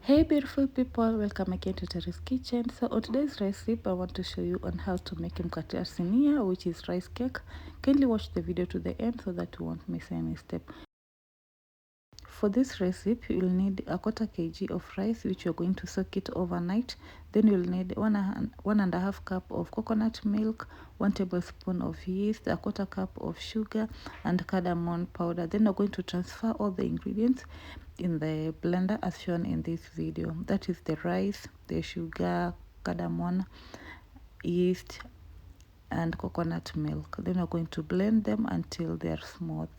Hey beautiful people, welcome again to Terry's Kitchen. So on today's recipe, I want to show you on how to make mkate sinia, which is rice cake. Kindly watch the video to the end so that you won't miss any step. For this recipe, you'll need a quarter kg of rice, which you're going to soak it overnight. Then you'll need 1.5 cup of coconut milk, 1 tablespoon of yeast, a quarter cup of sugar, and cardamom powder. Then you're going to transfer all the ingredients in the blender as shown in this video. That is the rice, the sugar, cardamom, yeast, and coconut milk. Then you're going to blend them until they're smooth.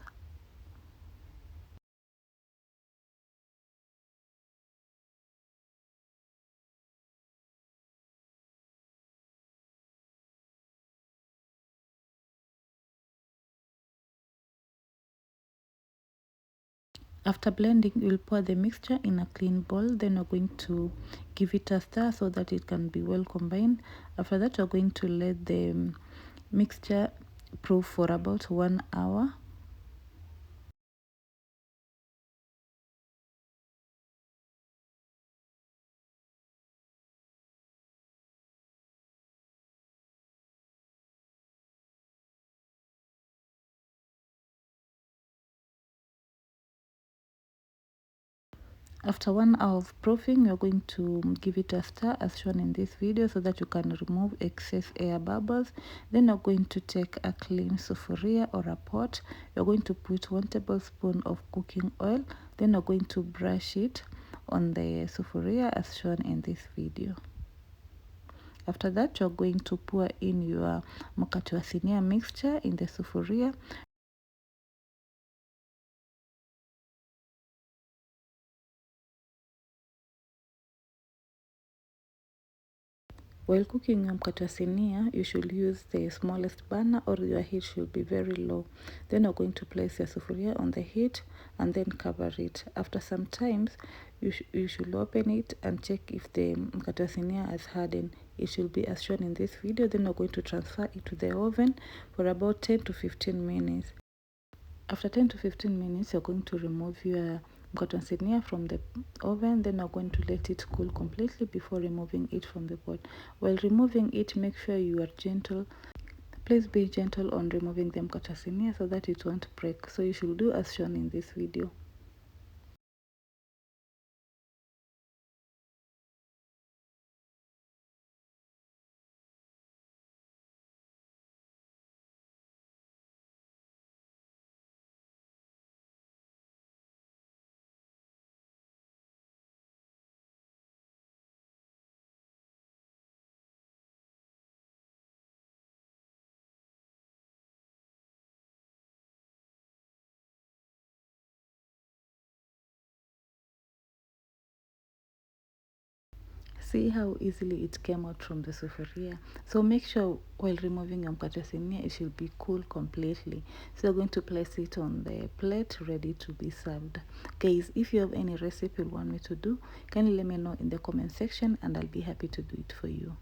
After blending, you'll pour the mixture in a clean bowl. Then you're going to give it a stir so that it can be well combined. After that, you're going to let the mixture proof for about 1 hour. After 1 hour of proofing, you're going to give it a stir as shown in this video so that you can remove excess air bubbles. Then you're going to take a clean sufuria or a pot. You're going to put 1 tablespoon of cooking oil. Then you're going to brush it on the sufuria as shown in this video. After that, you're going to pour in your mkate sinia mixture in the sufuria. While cooking your mkate sinia, you should use the smallest burner or your heat should be very low. Then you're going to place your sufuria on the heat and then cover it. After some times, you should open it and check if the mkate sinia has hardened. It should be as shown in this video. Then you're going to transfer it to the oven for about 10 to 15 minutes. After 10 to 15 minutes, you're going to remove your mkate sinia from the oven. Then you're going to let it cool completely before removing it from the pot. While removing it, make sure you are gentle. Please be gentle on removing the mkate sinia so that it won't break. So you should do as shown in this video. See how easily it came out from the sufuria. So make sure while removing your mkate sinia, it should be cool completely. So you're going to place it on the plate ready to be served. Guys, if you have any recipe you want me to do, kindly let me know in the comment section and I'll be happy to do it for you.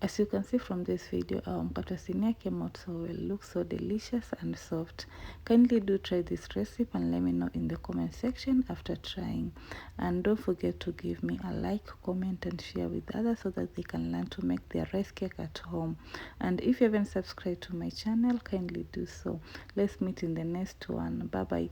As you can see from this video, our mkate sinia came out so well, looks so delicious and soft. Kindly do try this recipe and let me know in the comment section after trying. And don't forget to give me a like, comment and share with others so that they can learn to make their rice cake at home. And if you haven't subscribed to my channel, kindly do so. Let's meet in the next one. Bye bye.